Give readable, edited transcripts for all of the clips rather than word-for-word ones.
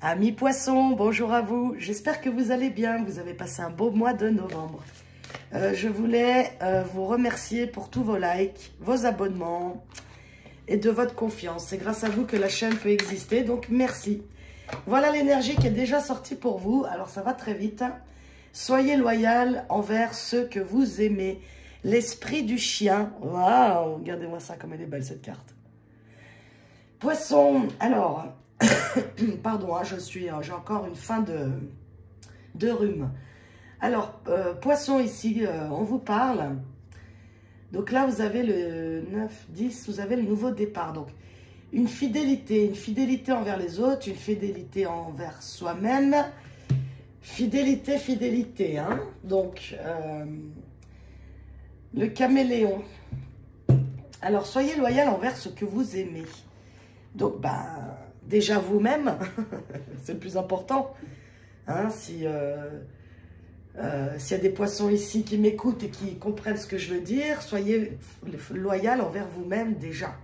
Amis poissons, bonjour à vous. J'espère que vous allez bien. Vous avez passé un beau mois de novembre. Je voulais vous remercier pour tous vos likes, vos abonnements et de votre confiance. C'est grâce à vous que la chaîne peut exister, donc merci. Voilà l'énergie qui est déjà sortie pour vous. Alors ça va très vite. Soyez loyal envers ceux que vous aimez. L'esprit du chien. Waouh, regardez-moi ça comme elle est belle cette carte. Poisson, alors... Pardon, hein, j'ai encore une fin de rhume. Alors, poisson ici, on vous parle. Donc là, vous avez le 9, 10, vous avez le nouveau départ. Donc, une fidélité envers les autres, une fidélité envers soi-même. Fidélité, hein. Donc, le caméléon. Alors, soyez loyal envers ce que vous aimez. Donc, déjà vous-même, c'est le plus important. Hein, s'il y a des poissons ici qui m'écoutent et qui comprennent ce que je veux dire, soyez loyal envers vous-même déjà,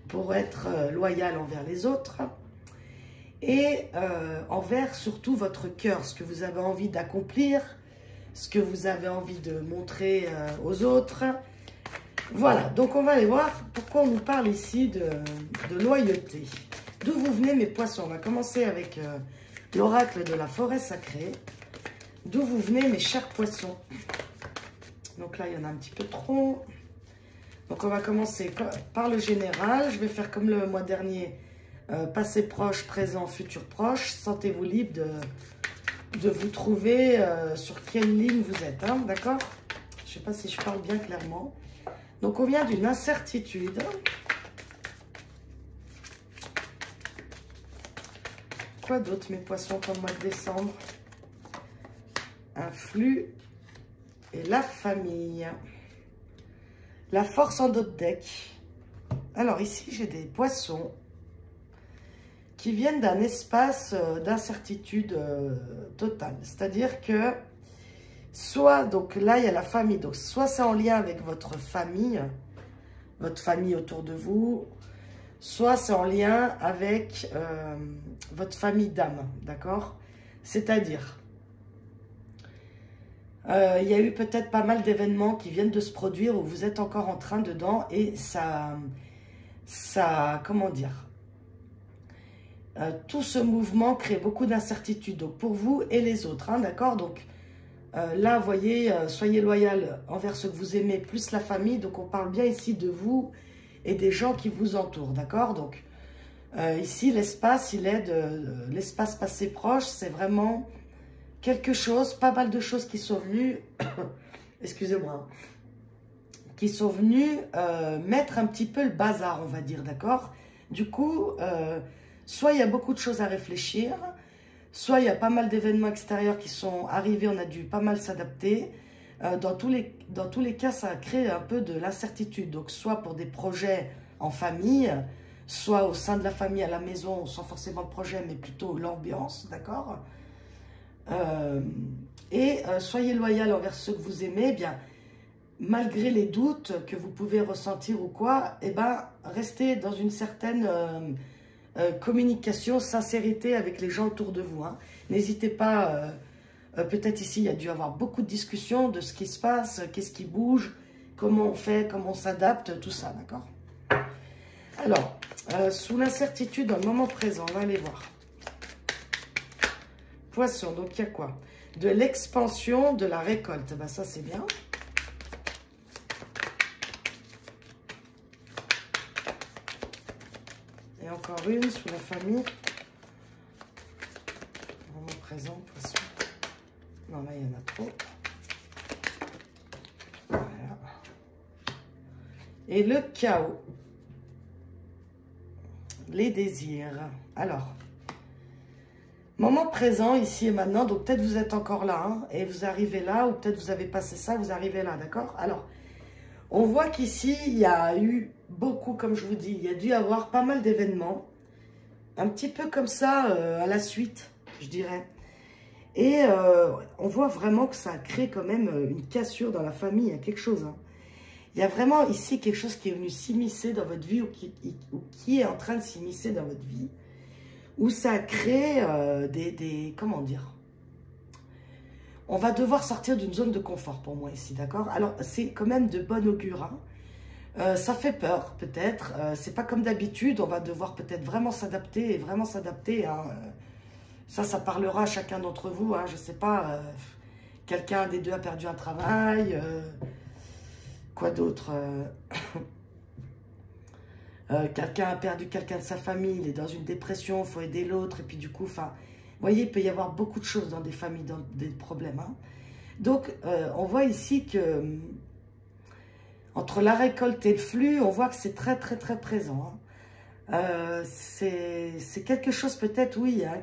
pour être loyal envers les autres. Et envers surtout votre cœur, ce que vous avez envie d'accomplir, ce que vous avez envie de montrer aux autres. Voilà, donc on va aller voir pourquoi on nous parle ici de loyauté. D'où vous venez mes poissons? On va commencer avec l'oracle de la forêt sacrée. D'où vous venez mes chers poissons? Donc là, il y en a un petit peu trop. Donc on va commencer par le général. Je vais faire comme le mois dernier, passé proche, présent, futur proche. Sentez-vous libre de vous trouver sur quelle ligne vous êtes, hein, d'accord? Je ne sais pas si je parle bien clairement. Donc, on vient d'une incertitude. Quoi d'autre, mes poissons, pour le mois de décembre? Un flux et la famille. La force en d'autres decks. Alors, ici, j'ai des poissons qui viennent d'un espace d'incertitude totale. C'est-à-dire que soit, donc là, il y a la famille. Donc, soit c'est en lien avec votre famille autour de vous, soit c'est en lien avec votre famille d'âme, d'accord? C'est-à-dire, il y a eu peut-être pas mal d'événements qui viennent de se produire où vous êtes encore en train dedans et ça comment dire, tout ce mouvement crée beaucoup d'incertitudes, donc pour vous et les autres, hein, d'accord? Donc, là, vous voyez, soyez loyal envers ce que vous aimez, plus la famille. Donc, on parle bien ici de vous et des gens qui vous entourent, d'accord? Donc, ici, l'espace, il est de l'espace passé proche. C'est vraiment quelque chose, pas mal de choses qui sont venues, excusez-moi, qui sont venues mettre un petit peu le bazar, on va dire, d'accord? Du coup, soit il y a beaucoup de choses à réfléchir, soit il y a pas mal d'événements extérieurs qui sont arrivés, on a dû pas mal s'adapter. Dans tous les cas, ça a créé un peu de l'incertitude. Donc, soit pour des projets en famille, soit au sein de la famille à la maison, sans forcément le projet, mais plutôt l'ambiance, d'accord? Soyez loyal envers ceux que vous aimez, eh bien, malgré les doutes que vous pouvez ressentir ou quoi, eh ben, restez dans une certaine... communication, sincérité avec les gens autour de vous. Hein. N'hésitez pas, peut-être ici, il y a dû avoir beaucoup de discussions de ce qui se passe, qu'est-ce qui bouge, comment on fait, comment on s'adapte, tout ça, d'accord? Alors, sous l'incertitude dans le moment présent, on va aller voir. Poisson, donc il y a quoi? De l'expansion, de la récolte, ben, ça c'est bien. Et encore une sous la famille. Moment présent, poisson. Non, là, il y en a trop. Voilà. Et le chaos. Les désirs. Alors, moment présent, ici et maintenant. Donc, peut-être vous êtes encore là, hein, et vous arrivez là, ou peut-être vous avez passé ça, vous arrivez là, d'accord? Alors, on voit qu'ici, il y a eu beaucoup, comme je vous dis, il y a dû y avoir pas mal d'événements, un petit peu comme ça, à la suite, je dirais. Et on voit vraiment que ça a créé quand même une cassure dans la famille, il y a quelque chose. Hein. Il y a vraiment ici quelque chose qui est venu s'immiscer dans votre vie ou qui est en train de s'immiscer dans votre vie. où ça crée comment dire, on va devoir sortir d'une zone de confort pour moi ici, d'accord? Alors, c'est quand même de bon augure, hein. Ça fait peur, peut-être. C'est pas comme d'habitude. On va devoir peut-être vraiment s'adapter et vraiment s'adapter, hein. Ça parlera à chacun d'entre vous, hein. Je sais pas, quelqu'un des deux a perdu un travail, quoi d'autre, quelqu'un a perdu quelqu'un de sa famille, il est dans une dépression, il faut aider l'autre, et puis du coup, enfin, vous voyez, il peut y avoir beaucoup de choses dans des familles, dans des problèmes, hein. Donc, on voit ici que, entre la récolte et le flux, on voit que c'est très, très, très présent, hein. C'est quelque chose peut-être, oui, hein,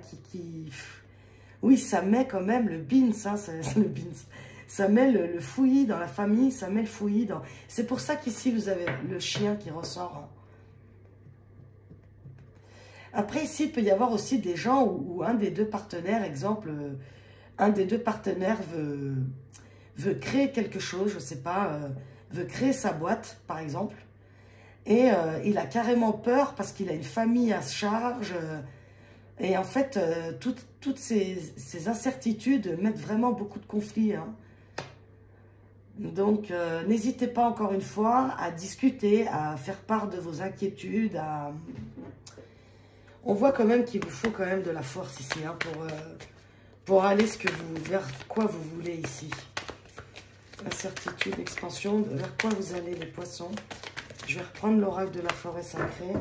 oui, ça met quand même le beans, hein, le beans. Ça met le fouillis dans la famille, ça met le fouillis dans... C'est pour ça qu'ici, vous avez le chien qui ressort, hein. Après, ici, il peut y avoir aussi des gens où un des deux partenaires, exemple, un des deux partenaires veut créer quelque chose, je ne sais pas, veut créer sa boîte, par exemple, et il a carrément peur parce qu'il a une famille à charge, et en fait, toutes ces incertitudes mettent vraiment beaucoup de conflits, hein. Donc, n'hésitez pas encore une fois à discuter, à faire part de vos inquiétudes, On voit quand même qu'il vous faut quand même de la force ici, hein, pour aller vers quoi vous voulez ici. Incertitude, expansion, vers quoi vous allez les poissons. Je vais reprendre l'oracle de la forêt sacrée.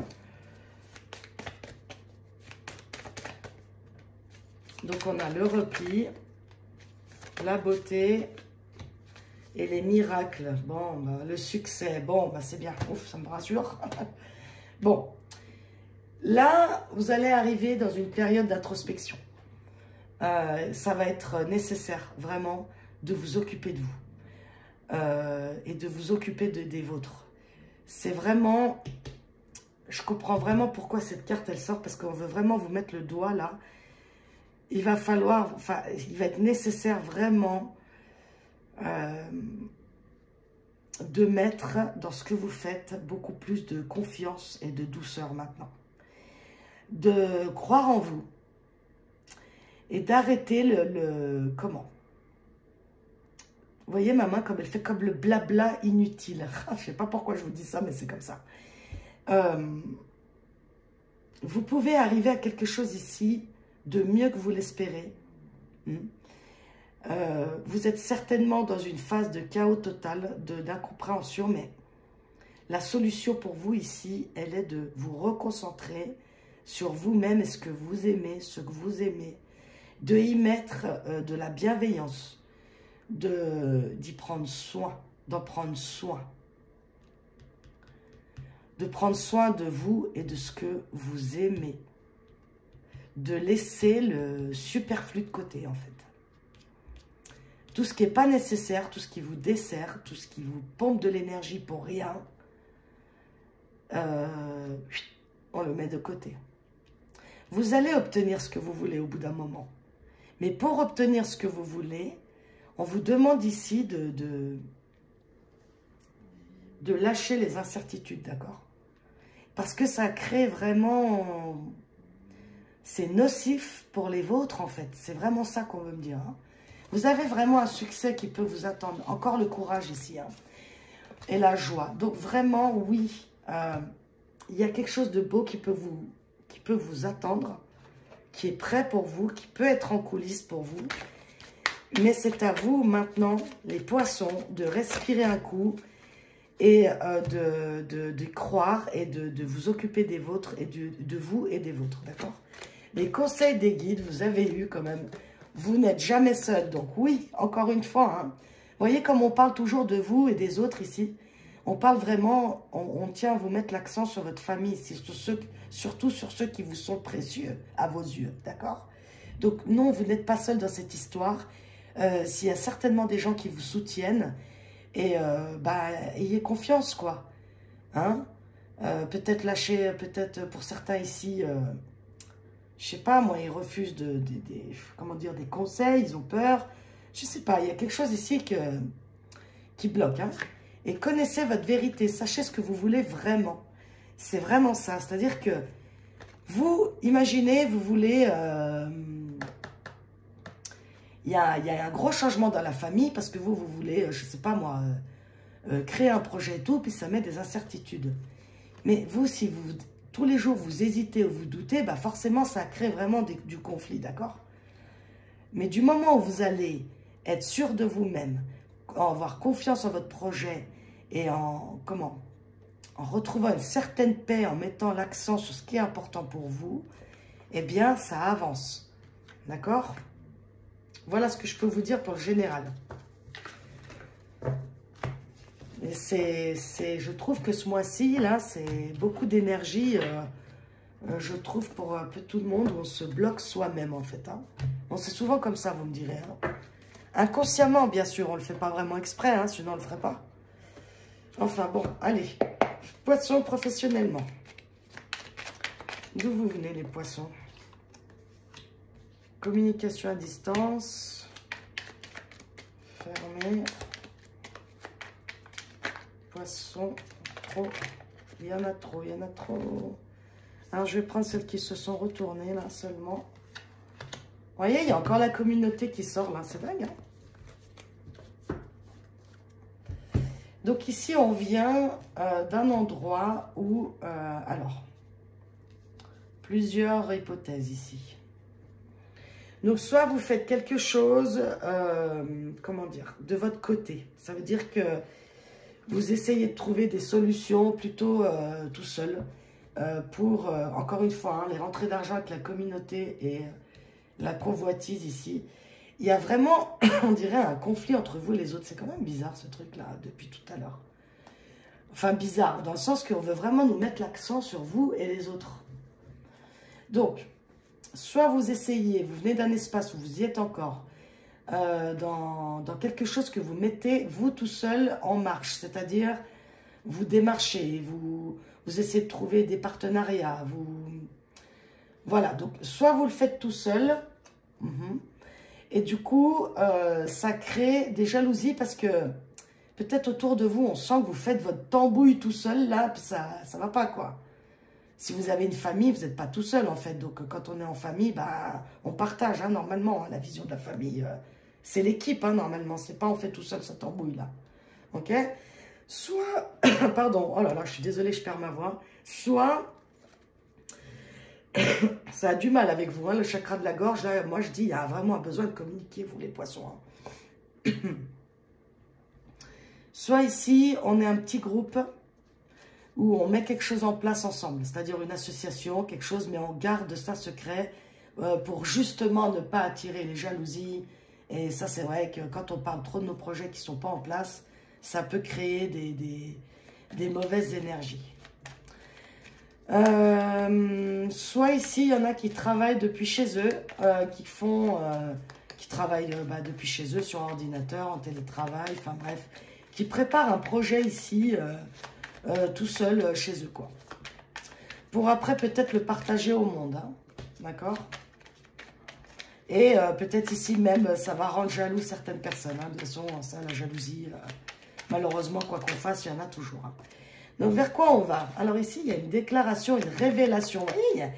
Donc on a le repli, la beauté et les miracles. Bon, bah, le succès, bon, bah, c'est bien, ouf, ça me rassure. Bon. Là, vous allez arriver dans une période d'introspection. Ça va être nécessaire, vraiment, de vous occuper de vous. Et de vous occuper des vôtres. C'est vraiment... Je comprends vraiment pourquoi cette carte, elle sort, parce qu'on veut vraiment vous mettre le doigt, là. Il va falloir... Enfin, il va être nécessaire, vraiment, de mettre dans ce que vous faites beaucoup plus de confiance et de douceur maintenant. De croire en vous et d'arrêter comment, vous voyez ma main comme elle fait comme le blabla inutile. Je sais pas pourquoi je vous dis ça, mais c'est comme ça. Vous pouvez arriver à quelque chose ici de mieux que vous l'espérez. Vous êtes certainement dans une phase de chaos total, d'incompréhension, mais la solution pour vous ici, elle est de vous reconcentrer sur vous-même et ce que vous aimez, de y mettre de la bienveillance, d'y prendre soin, d'en prendre soin, de prendre soin de vous et de ce que vous aimez, de laisser le superflu de côté en fait. Tout ce qui n'est pas nécessaire, tout ce qui vous dessert, tout ce qui vous pompe de l'énergie pour rien, on le met de côté. Vous allez obtenir ce que vous voulez au bout d'un moment. Mais pour obtenir ce que vous voulez, on vous demande ici de lâcher les incertitudes, d'accord? Parce que ça crée vraiment... C'est nocif pour les vôtres, en fait. C'est vraiment ça qu'on veut me dire, hein. Vous avez vraiment un succès qui peut vous attendre. Encore le courage ici, hein. Et la joie. Donc vraiment, oui, il y a quelque chose de beau qui peut vous attendre, qui est prêt pour vous, qui peut être en coulisses pour vous. Mais c'est à vous maintenant, les poissons, de respirer un coup et de croire et de vous occuper des vôtres et de vous et des vôtres, d'accord? Les conseils des guides, vous avez eu quand même, vous n'êtes jamais seul. Donc oui, encore une fois, hein, vous voyez comme on parle toujours de vous et des autres ici. On parle vraiment, on tient à vous mettre l'accent sur votre famille ici, surtout sur ceux qui vous sont précieux à vos yeux, d'accord? Donc non, vous n'êtes pas seul dans cette histoire. S'il y a certainement des gens qui vous soutiennent, et bah, ayez confiance, quoi. Hein? Peut-être lâcher, peut-être pour certains ici, je sais pas, moi, ils refusent comment dire, des conseils, ils ont peur. Je sais pas, il y a quelque chose ici qui bloque, hein? Et connaissez votre vérité, sachez ce que vous voulez vraiment. C'est vraiment ça, c'est-à-dire que Vous, imaginez, vous voulez... il y a un gros changement dans la famille parce que vous voulez, je ne sais pas moi, créer un projet et tout, puis ça met des incertitudes. Mais vous, si vous tous les jours vous hésitez ou vous doutez, bah forcément ça crée vraiment du conflit, d'accord? Mais du moment où vous allez être sûr de vous-même, avoir confiance en votre projet et en retrouvant une certaine paix, en mettant l'accent sur ce qui est important pour vous, eh bien ça avance, d'accord? Voilà ce que je peux vous dire pour le général. Je trouve que ce mois-ci, là, c'est beaucoup d'énergie, je trouve, pour un peu tout le monde, où on se bloque soi-même, en fait. Hein. Bon, c'est souvent comme ça, vous me direz. Hein. Inconsciemment, bien sûr, on ne le fait pas vraiment exprès, hein, sinon on ne le ferait pas. Enfin, bon, allez. Poissons professionnellement. D'où vous venez, les poissons? Communication à distance. Fermé. Poissons. Trop. Il y en a trop, il y en a trop. Alors, je vais prendre celles qui se sont retournées, là, seulement. Vous voyez, il y a encore la communauté qui sort, là. C'est dingue, hein? Donc, ici, on vient d'un endroit où... alors, plusieurs hypothèses ici. Donc, soit vous faites quelque chose, comment dire, de votre côté. Ça veut dire que vous essayez de trouver des solutions plutôt tout seul pour, encore une fois, hein, les rentrées d'argent avec la communauté et la convoitise ici. Il y a vraiment, on dirait, un conflit entre vous et les autres. C'est quand même bizarre, ce truc-là, depuis tout à l'heure. Enfin, bizarre, dans le sens qu'on veut vraiment nous mettre l'accent sur vous et les autres. Donc... soit vous essayez, vous venez d'un espace où vous y êtes encore, dans quelque chose que vous mettez, vous tout seul, en marche. C'est-à-dire, vous démarchez, vous essayez de trouver des partenariats. Voilà, donc soit vous le faites tout seul, et du coup, ça crée des jalousies parce que peut-être autour de vous, on sent que vous faites votre tambouille tout seul, là, puis ça ne va pas, quoi. Si vous avez une famille, vous n'êtes pas tout seul, en fait. Donc, quand on est en famille, bah, on partage, hein, normalement, hein, la vision de la famille. C'est l'équipe, hein, normalement. C'est pas on fait tout seul cette embrouille, là. OK? Soit, pardon, oh là là, je suis désolée, je perds ma voix. Soit, ça a du mal avec vous, hein, le chakra de la gorge. Là, moi, je dis, il y a vraiment un besoin de communiquer, vous, les poissons. Hein. Soit ici, on est un petit groupe... où on met quelque chose en place ensemble, c'est-à-dire une association, quelque chose, mais on garde ça secret pour justement ne pas attirer les jalousies. Et ça, c'est vrai que quand on parle trop de nos projets qui ne sont pas en place, ça peut créer des mauvaises énergies. Soit ici, il y en a qui travaillent depuis chez eux, qui travaillent depuis chez eux sur ordinateur, en télétravail, enfin bref, qui préparent un projet ici... tout seul chez eux, quoi. Pour après, peut-être le partager au monde, hein, d'accord? Et peut-être ici même, ça va rendre jaloux certaines personnes, hein. De toute façon, ça, la jalousie, malheureusement, quoi qu'on fasse, il y en a toujours. Hein. Donc, vers quoi on va? Alors ici, il y a une déclaration, une révélation. Vous voyez,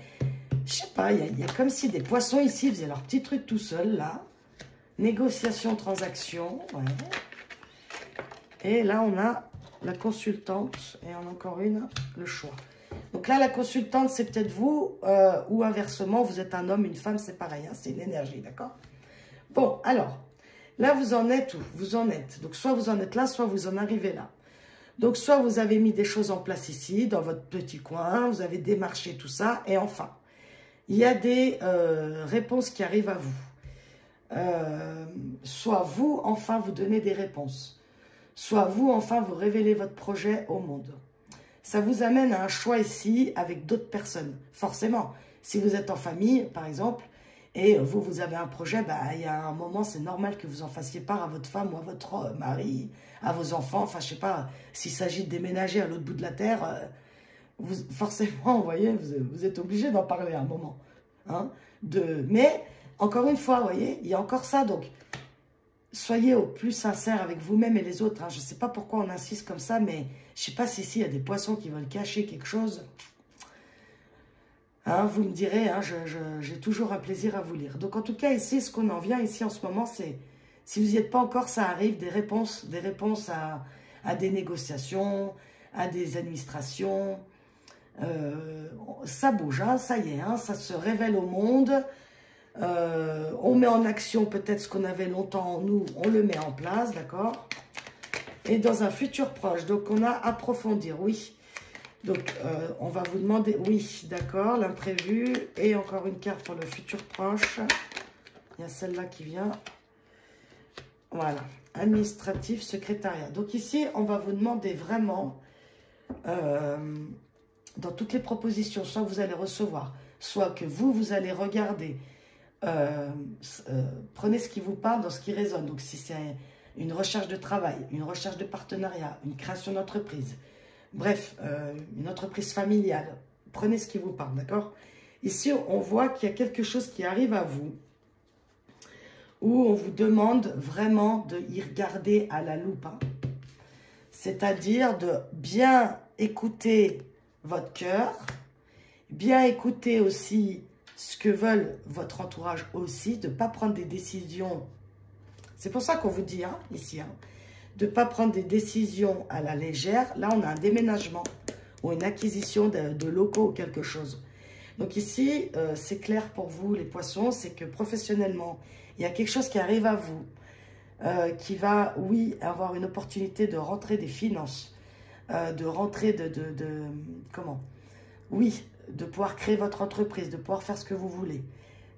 je sais pas, il y a comme si des poissons ici faisaient leur petit truc tout seul, là. Négociation, transaction, ouais. Et là, on a... la consultante, et encore une, le choix. Donc là, la consultante, c'est peut-être vous, ou inversement, vous êtes un homme, une femme, c'est pareil, hein, c'est une énergie, d'accord? Bon, alors, là, vous en êtes où? Vous en êtes. Donc, soit vous en êtes là, soit vous en arrivez là. Donc, soit vous avez mis des choses en place ici, dans votre petit coin, vous avez démarché tout ça, et enfin, il y a des réponses qui arrivent à vous. Soit vous, enfin, vous donnez des réponses. Soit vous, enfin, vous révélez votre projet au monde. Ça vous amène à un choix ici avec d'autres personnes. Forcément, si vous êtes en famille, par exemple, et vous avez un projet, bah, il y a un moment, c'est normal que vous en fassiez part à votre femme ou à votre mari, à vos enfants. Enfin, je sais pas, s'il s'agit de déménager à l'autre bout de la terre, forcément, vous voyez, vous êtes obligé d'en parler à un moment. Hein, mais, encore une fois, vous voyez, il y a encore ça, donc... soyez au plus sincère avec vous-même et les autres. Hein. Je ne sais pas pourquoi on insiste comme ça, mais je ne sais pas si ici, il y a des poissons qui veulent cacher quelque chose. Hein, vous me direz, hein, j'ai toujours un plaisir à vous lire. Donc en tout cas, ici, ce qu'on en vient ici en ce moment, c'est, si vous n'y êtes pas encore, ça arrive, des réponses à des négociations, à des administrations. Ça bouge, hein, ça y est, hein, ça se révèle au monde. On met en action peut-être ce qu'on avait longtemps en nous, on le met en place, d'accord? Et dans un futur proche, donc on a approfondir, oui. Donc, on va vous demander, oui, d'accord, l'imprévu. Et encore une carte pour le futur proche. Il y a celle-là qui vient. Voilà, administratif, secrétariat. Donc ici, on va vous demander vraiment, dans toutes les propositions, soit vous allez recevoir, soit que vous allez regarder. Prenez ce qui vous parle dans ce qui résonne. Donc, si c'est une recherche de travail, une recherche de partenariat, une création d'entreprise, bref, une entreprise familiale, prenez ce qui vous parle, d'accord? Ici, on voit qu'il y a quelque chose qui arrive à vous, où on vous demande vraiment de y regarder à la loupe, hein. C'est-à-dire de bien écouter votre cœur, bien écouter aussi ce que veulent votre entourage aussi, de ne pas prendre des décisions. C'est pour ça qu'on vous dit, hein, ici, hein, de ne pas prendre des décisions à la légère. Là, on a un déménagement ou une acquisition de locaux ou quelque chose. Donc ici, c'est clair pour vous, les poissons, c'est que professionnellement, il y a quelque chose qui arrive à vous, qui va, oui, avoir une opportunité de rentrer des finances, de rentrer comment? Oui, de pouvoir créer votre entreprise, de pouvoir faire ce que vous voulez.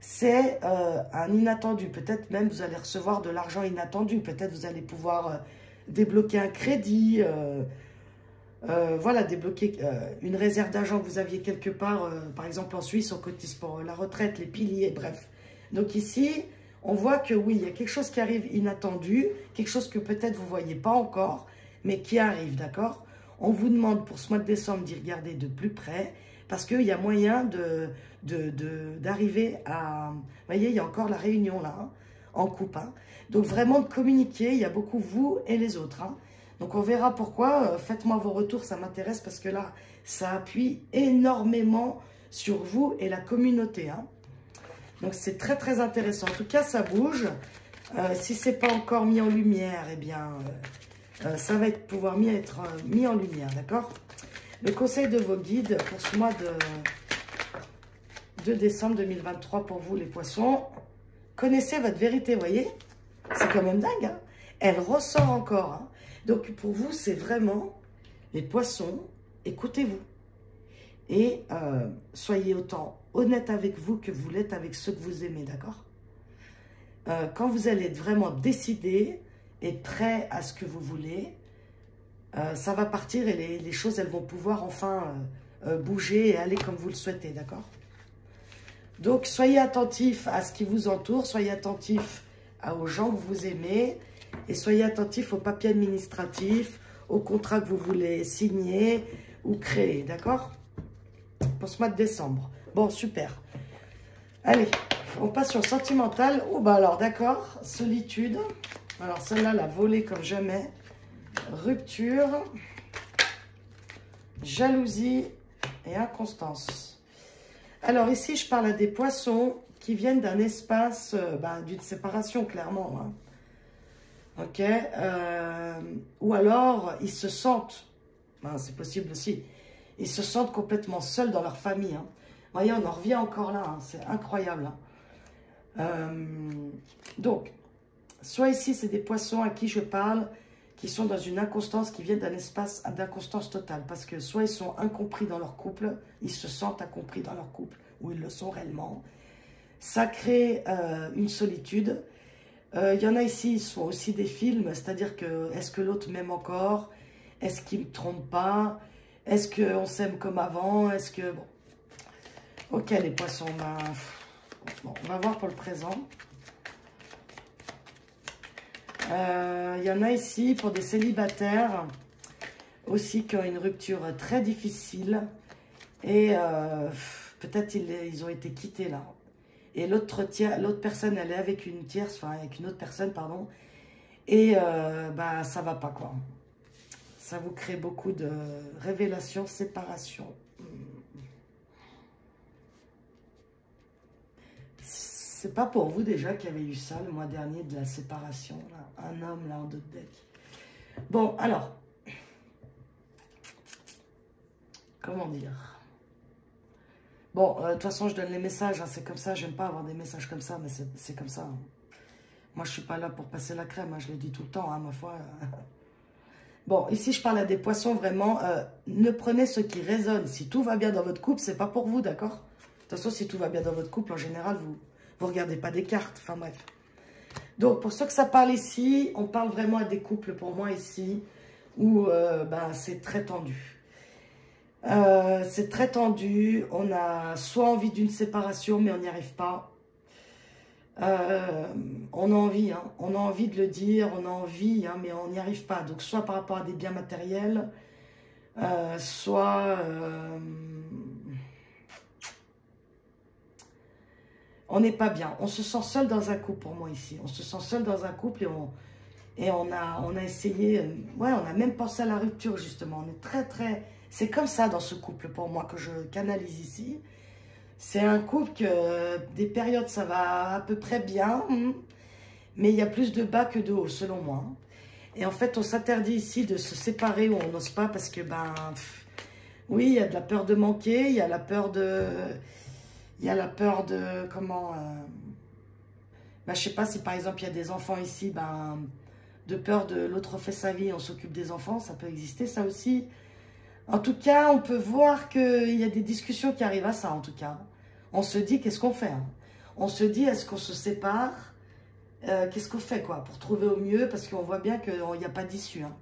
C'est un inattendu. Peut-être même vous allez recevoir de l'argent inattendu. Peut-être vous allez pouvoir débloquer un crédit, voilà, débloquer une réserve d'argent que vous aviez quelque part. Par exemple, en Suisse, on cotise pour la retraite, les piliers, bref. Donc ici, on voit que oui, il y a quelque chose qui arrive inattendu, quelque chose que peut-être vous ne voyez pas encore, mais qui arrive, d'accord? On vous demande pour ce mois de décembre d'y regarder de plus près, parce qu'il y a moyen d'arriver à... Vous voyez, il y a encore la réunion là, hein, en coupe. Hein. Donc vraiment de communiquer, il y a beaucoup vous et les autres. Hein. Donc on verra pourquoi. Faites-moi vos retours, ça m'intéresse parce que là, ça appuie énormément sur vous et la communauté. Hein. Donc c'est très très intéressant. En tout cas, ça bouge. Si ce n'est pas encore mis en lumière, eh bien, ça va pouvoir être mis en lumière, d'accord? Le conseil de vos guides pour ce mois de décembre 2023 pour vous, les poissons. Connaissez votre vérité, vous voyez? C'est quand même dingue, hein? Elle ressort encore. Hein? Donc, pour vous, c'est vraiment, les poissons, écoutez-vous. Et soyez autant honnête avec vous que vous l'êtes avec ceux que vous aimez, d'accord? Quand vous allez être vraiment décidé et prêt à ce que vous voulez, ça va partir et les choses, elles vont pouvoir enfin bouger et aller comme vous le souhaitez, d'accord? Donc, soyez attentifs à ce qui vous entoure, soyez attentifs aux gens que vous aimez et soyez attentifs aux papiers administratifs, aux contrats que vous voulez signer ou créer, d'accord? Pour ce mois de décembre. Bon, super. Allez, on passe sur sentimental. Oh, bah alors, d'accord, solitude. Alors, celle-là, la volée comme jamais. Rupture, jalousie et inconstance. Alors ici, je parle à des poissons qui viennent d'un espace, d'une séparation, clairement. Hein. Ok. Ou alors, ils se sentent, c'est possible aussi, ils se sentent complètement seuls dans leur famille. Hein. Vous voyez, on en revient encore là, hein. C'est incroyable. Hein. Donc, soit ici, c'est des poissons à qui je parle, qui sont dans une inconstance, qui viennent d'un espace d'inconstance totale. Parce que soit ils sont incompris dans leur couple, ils se sentent incompris dans leur couple, ou ils le sont réellement. Ça crée une solitude. Il y en a ici, ils sont aussi des films, c'est-à-dire que, est-ce que l'autre m'aime encore? Est-ce qu'il ne me trompe pas? Est-ce qu'on s'aime comme avant? Est-ce que... Bon. Ok, les poissons, bon, on va voir pour le présent. Il y en a ici pour des célibataires aussi qui ont une rupture très difficile et peut-être ils ont été quittés là. Et l'autre personne, elle est avec une tierce, enfin avec une autre personne, pardon, et ça va pas quoi. Ça vous crée beaucoup de révélations, séparation. c'est pas pour vous déjà qu'il y avait eu ça le mois dernier de la séparation, là. Un homme là en dos de deck. Bon, alors, comment dire? Bon, de toute façon, je donne les messages, hein, c'est comme ça, j'aime pas avoir des messages comme ça, mais c'est comme ça. Hein. Moi, je suis pas là pour passer la crème, hein, je le dis tout le temps, hein, ma foi. Bon, ici, je parle à des poissons, vraiment, ne prenez ce qui résonne. Si tout va bien dans votre couple, c'est pas pour vous, d'accord? De toute façon, si tout va bien dans votre couple, en général, vous regardez pas des cartes, enfin bref. Donc, pour ceux que ça parle ici, on parle vraiment à des couples, pour moi, ici, où ben, c'est très tendu. C'est très tendu, on a soit envie d'une séparation, mais on n'y arrive pas. On a envie, hein, on a envie de le dire, on a envie, hein, mais on n'y arrive pas. Donc, soit par rapport à des biens matériels, soit... on n'est pas bien. On se sent seul dans un couple, pour moi, ici. On se sent seul dans un couple et on a essayé... ouais, on a même pensé à la rupture, justement. On est très, très... C'est comme ça dans ce couple, pour moi, que je canalise ici. C'est un couple que des périodes, ça va à peu près bien, mais il y a plus de bas que de haut, selon moi. Et en fait, on s'interdit ici de se séparer ou on n'ose pas parce que, ben, oui, il y a de la peur de manquer, il y a la peur de... Il y a la peur de, comment... ben, je sais pas si, par exemple, il y a des enfants ici, ben, de peur de l'autre fait sa vie, on s'occupe des enfants, ça peut exister, ça aussi. En tout cas, on peut voir qu'il y a des discussions qui arrivent à ça, en tout cas. On se dit, qu'est-ce qu'on fait, hein? On se dit, est-ce qu'on se sépare? Qu'est-ce qu'on fait, quoi, pour trouver au mieux? Parce qu'on voit bien qu'il n'y a pas d'issue. Hein.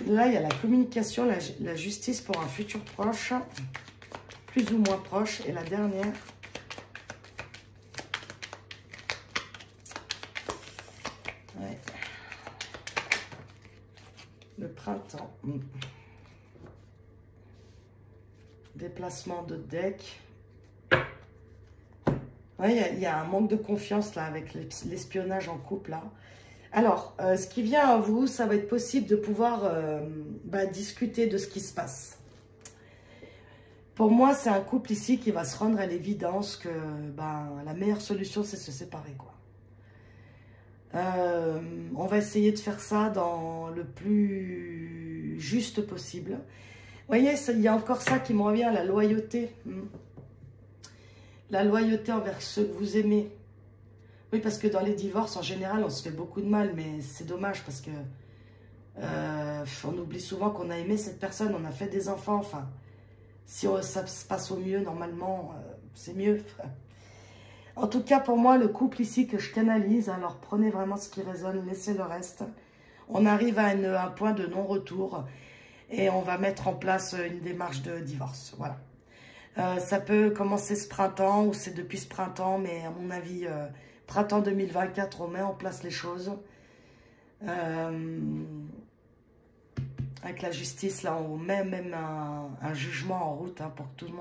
Là, il y a la communication, la justice pour un futur proche, plus ou moins proche. Et la dernière... Ouais. Le printemps. Déplacement de deck. Oui, il y a un manque de confiance là avec l'espionnage en couple là. Alors, ce qui vient à vous, ça va être possible de pouvoir discuter de ce qui se passe. Pour moi, c'est un couple ici qui va se rendre à l'évidence que la meilleure solution, c'est se séparer, quoi. On va essayer de faire ça dans le plus juste possible. Vous voyez, il y a encore ça qui me revient, la loyauté. La loyauté envers ceux que vous aimez. Oui, parce que dans les divorces, en général, on se fait beaucoup de mal, mais c'est dommage parce que on oublie souvent qu'on a aimé cette personne, on a fait des enfants, enfin, si ça se passe au mieux, normalement, c'est mieux. En tout cas, pour moi, le couple ici que je canalise, alors prenez vraiment ce qui résonne, laissez le reste. On arrive à un point de non-retour et on va mettre en place une démarche de divorce, voilà. Ça peut commencer ce printemps ou c'est depuis ce printemps, mais à mon avis, printemps 2024, on met en place les choses. Avec la justice, là, on met même un jugement en route hein, pour que tout le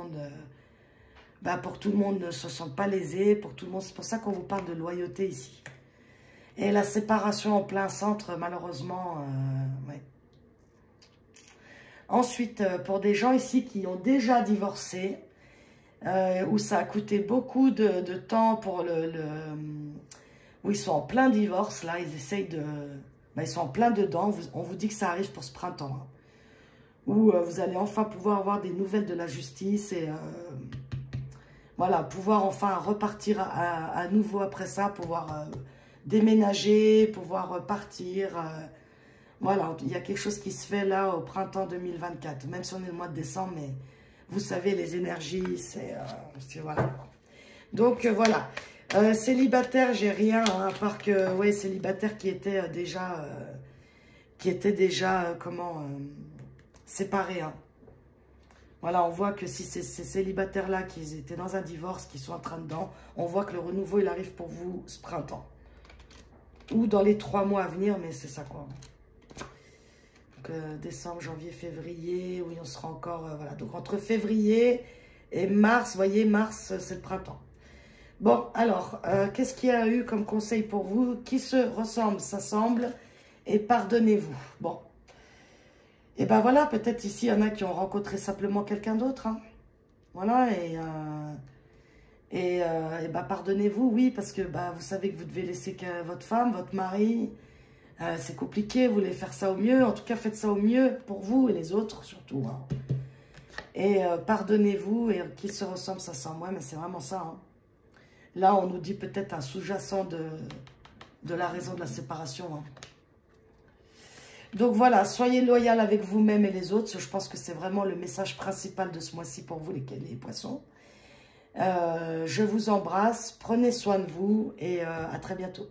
monde, ne se sente pas lésé, pour tout le monde. C'est pour ça qu'on vous parle de loyauté ici. Et la séparation en plein centre, malheureusement, ouais. Ensuite, pour des gens ici qui ont déjà divorcé, où ça a coûté beaucoup de temps pour où ils sont en plein divorce, là, ils essayent de... ils sont en plein dedans, on vous dit que ça arrive pour ce printemps. Hein, où vous allez enfin pouvoir avoir des nouvelles de la justice et... voilà, pouvoir enfin repartir à nouveau après ça, pouvoir déménager, pouvoir partir... voilà, il y a quelque chose qui se fait là au printemps 2024, même si on est le mois de décembre, mais vous savez, les énergies, c'est voilà. Donc, voilà. Célibataire, j'ai rien, hein, à part que, ouais, célibataire qui était déjà, séparé. Hein. Voilà, on voit que si ces célibataires-là qui étaient dans un divorce, qui sont en train dedans, on voit que le renouveau, il arrive pour vous ce printemps. Ou dans les 3 mois à venir, mais c'est ça, quoi. Décembre, janvier, février, oui, on sera encore, voilà. Donc, entre février et mars, vous voyez, mars, c'est le printemps. Bon, alors, qu'est-ce qu'il y a eu comme conseil pour vous? Qui se ressemble, s'assemble, et pardonnez-vous. Bon. Et ben voilà, peut-être ici, il y en a qui ont rencontré simplement quelqu'un d'autre. Hein. Voilà, Et, bah, pardonnez-vous, oui, parce que bah, vous savez que vous devez laisser que votre femme, votre mari. C'est compliqué, vous voulez faire ça au mieux. En tout cas, faites ça au mieux pour vous et les autres surtout. Hein. Et pardonnez-vous et qu'il se ressemble, ça sent moins, mais c'est vraiment ça. Hein. Là, on nous dit peut-être un sous-jacent de la raison de la séparation. Hein. Donc voilà, soyez loyal avec vous-même et les autres. Je pense que c'est vraiment le message principal de ce mois-ci pour vous, les poissons. Je vous embrasse, prenez soin de vous et à très bientôt.